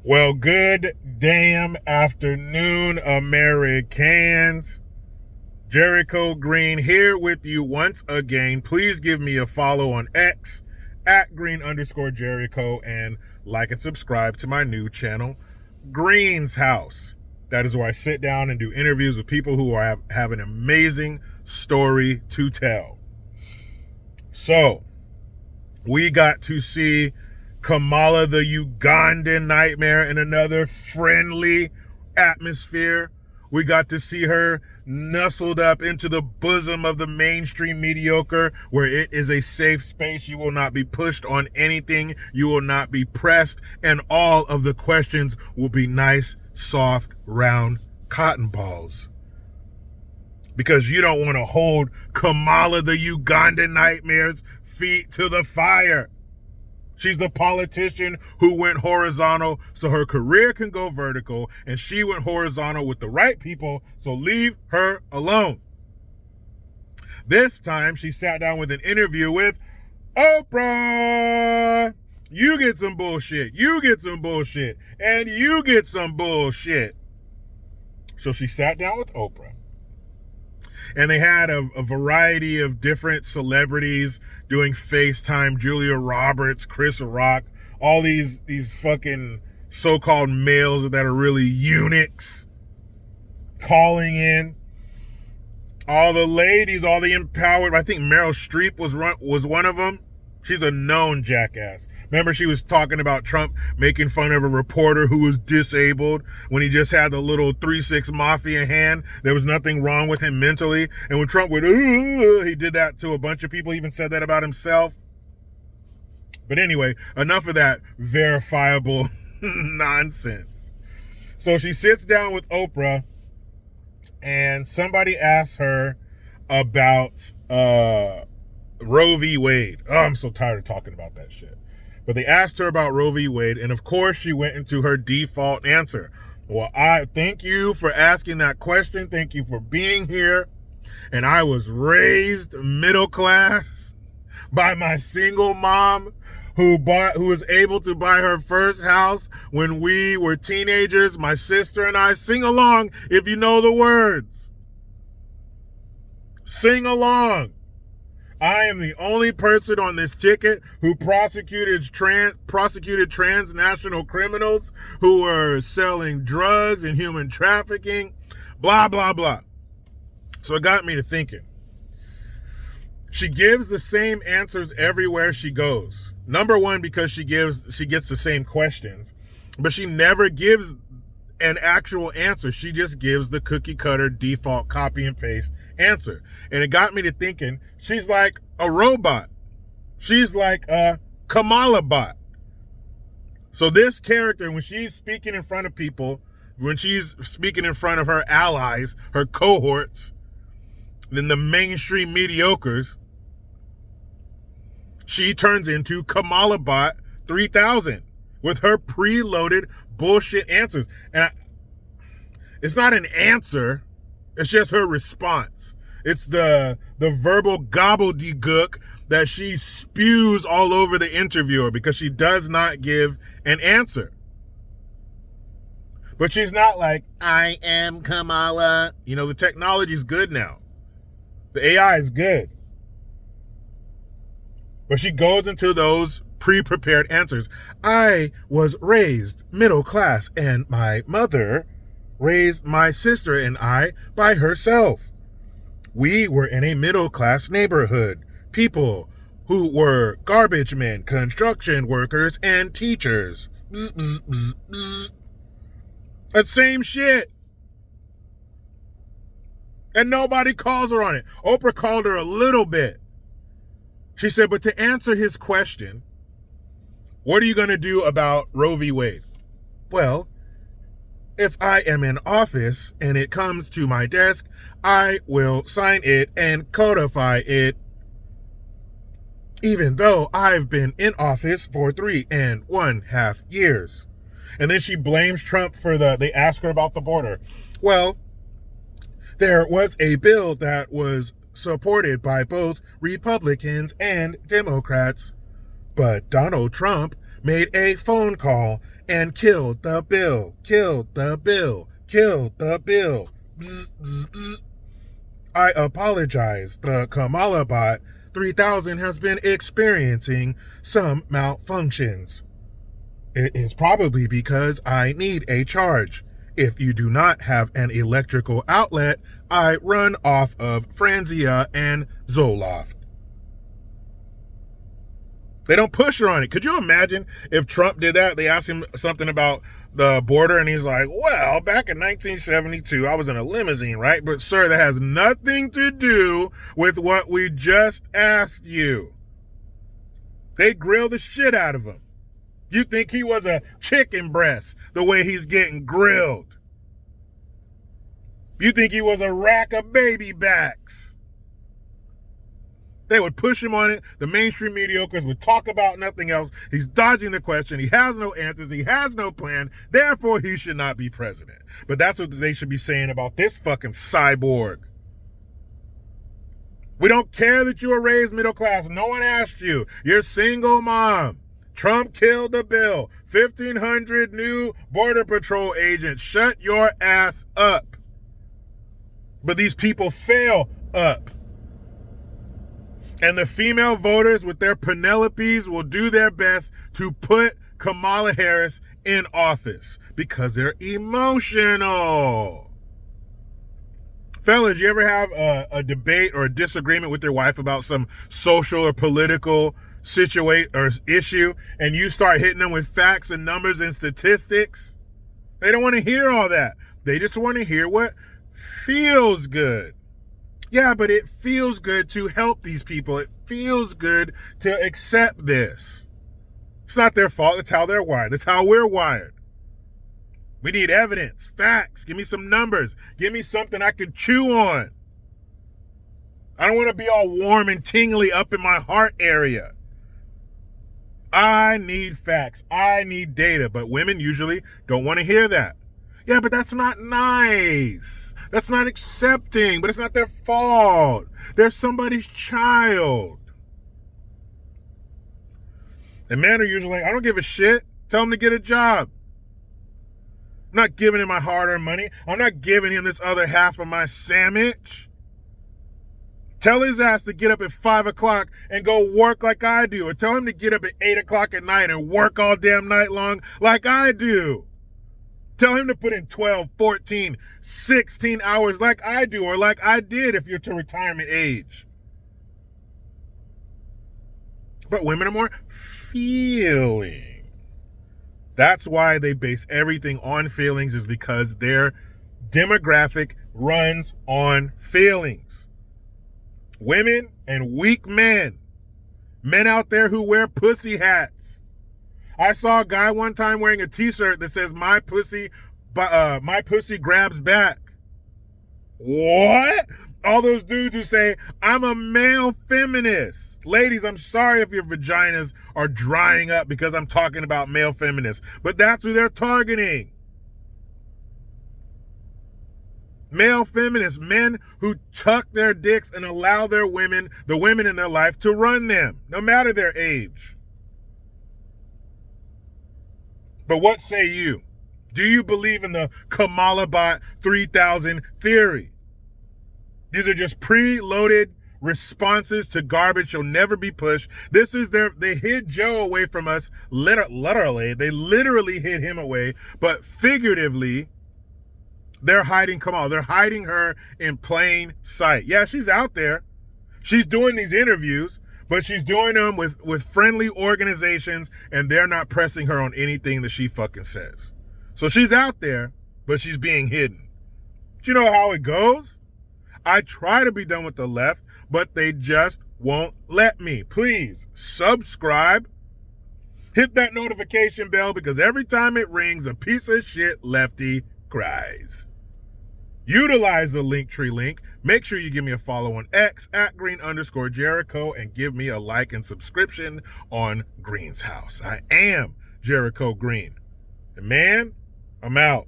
Well, good damn afternoon, Americans. Jericho Green here with you once again. Please give me a follow on X at green_Jericho and like and subscribe to my new channel, Green's House. That is where I sit down and do interviews with people who have an amazing story to tell. So, we got to see Kamala, the Ugandan nightmare, in another friendly atmosphere. We got to see her nestled up into the bosom of the mainstream mediocre, where it is a safe space. You will not be pushed on anything. You will not be pressed. And all of the questions will be nice, soft, round cotton balls. Because you don't want to hold Kamala, the Ugandan nightmare's feet to the fire. She's the politician who went horizontal so her career can go vertical, and she went horizontal with the right people, so leave her alone. This time, she sat down with an interview with Oprah. You get some bullshit, you get some bullshit, and you get some bullshit. So she sat down with Oprah. And they had a variety of different celebrities doing FaceTime, Julia Roberts, Chris Rock, all these fucking so-called males that are really eunuchs calling in. All the ladies, all the empowered. I think Meryl Streep was one of them. She's a known jackass. Remember, she was talking about Trump making fun of a reporter who was disabled when he just had the little 3-6 mafia hand. There was nothing wrong with him mentally. And when Trump would, he did that to a bunch of people. He even said that about himself. But anyway, enough of that verifiable nonsense. So she sits down with Oprah, and somebody asks her about Roe v. Wade. Oh, I'm so tired of talking about that shit. But they asked her about Roe v. Wade, and of course she went into her default answer. Well, I thank you for asking that question. Thank you for being here. And I was raised middle class by my single mom who was able to buy her first house when we were teenagers. My sister and I, sing along if you know the words. Sing along. I am the only person on this ticket who prosecuted transnational criminals who were selling drugs and human trafficking, blah, blah, blah. So it got me to thinking. She gives the same answers everywhere she goes. Number one, because she gets the same questions, but she never gives an actual answer. She just gives the cookie cutter default copy and paste answer. And it got me to thinking, she's like a robot. She's like a Kamalabot. So this character, when she's speaking in front of people, when she's speaking in front of her allies, her cohorts, then the mainstream mediocres, she turns into Kamalabot 3000 with her preloaded bullshit answers. And it's not an answer, it's just her response. It's the verbal gobbledygook that she spews all over the interviewer because she does not give an answer. But she's not like, I am Kamala. You know, the technology's good now. The AI is good. But she goes into those pre-prepared answers. I was raised middle class, and my mother raised my sister and I by herself. We were in a middle class neighborhood. People who were garbage men, construction workers, and teachers. Bzz, bzz, bzz, bzz. That same shit. And nobody calls her on it. Oprah called her a little bit. She said, but to answer his question, what are you going to do about Roe v. Wade? Well, if I am in office and it comes to my desk, I will sign it and codify it, even though I've been in office for 3.5 years. And then she blames Trump for they ask her about the border. Well, there was a bill that was supported by both Republicans and Democrats, but Donald Trump made a phone call and killed the bill, killed the bill, killed the bill. Bzz, bzz, bzz. I apologize. The Kamalabot 3000 has been experiencing some malfunctions. It is probably because I need a charge. If you do not have an electrical outlet, I run off of Franzia and Zoloft. They don't push her on it. Could you imagine if Trump did that? They asked him something about the border, and he's like, well, back in 1972, I was in a limousine, right? But, sir, that has nothing to do with what we just asked you. They grill the shit out of him. You think he was a chicken breast the way he's getting grilled. You think he was a rack of baby backs. They would push him on it. The mainstream mediocres would talk about nothing else. He's dodging the question. He has no answers. He has no plan. Therefore, he should not be president. But that's what they should be saying about this fucking cyborg. We don't care that you were raised middle class. No one asked you. You're a single mom. Trump killed the bill. 1,500 new Border Patrol agents. Shut your ass up. But these people fail up. And the female voters with their Penelopes will do their best to put Kamala Harris in office because they're emotional. Fellas, you ever have a debate or a disagreement with your wife about some social or political situation or issue, and you start hitting them with facts and numbers and statistics? They don't want to hear all that. They just want to hear what feels good. Yeah, but it feels good to help these people. It feels good to accept this. It's not their fault. It's how they're wired. That's how we're wired. We need evidence, facts. Give me some numbers. Give me something I can chew on. I don't want to be all warm and tingly up in my heart area. I need facts. I need data. But women usually don't want to hear that. Yeah, but that's not nice. That's not accepting, but it's not their fault. They're somebody's child. And men are usually like, I don't give a shit. Tell him to get a job. I'm not giving him my hard-earned money. I'm not giving him this other half of my sandwich. Tell his ass to get up at 5 o'clock and go work like I do. Or tell him to get up at 8 o'clock at night and work all damn night long like I do. Tell him to put in 12, 14, 16 hours like I do or like I did if you're to retirement age. But women are more feeling. That's why they base everything on feelings, is because their demographic runs on feelings. Women and weak men. Men out there who wear pussy hats. I saw a guy one time wearing a t-shirt that says, my pussy grabs back. What? All those dudes who say, I'm a male feminist. Ladies, I'm sorry if your vaginas are drying up because I'm talking about male feminists, but that's who they're targeting. Male feminists, men who tuck their dicks and allow the women in their life to run them, no matter their age. But what say you? Do you believe in the Kamalabot 3000 theory? These are just preloaded responses to garbage you'll never be pushed. They hid Joe away from us, literally. They literally hid him away, but figuratively, they're hiding Kamala. They're hiding her in plain sight. Yeah, she's out there. She's doing these interviews, but she's doing them with friendly organizations, and they're not pressing her on anything that she fucking says. So she's out there, but she's being hidden. Do you know how it goes? I try to be done with the left, but they just won't let me. Please subscribe. Hit that notification bell, because every time it rings, a piece of shit lefty cries. Utilize the Linktree link. Make sure you give me a follow on X at @Green_Jericho, and give me a like and subscription on Green's House. I am Jericho Green. And man, I'm out.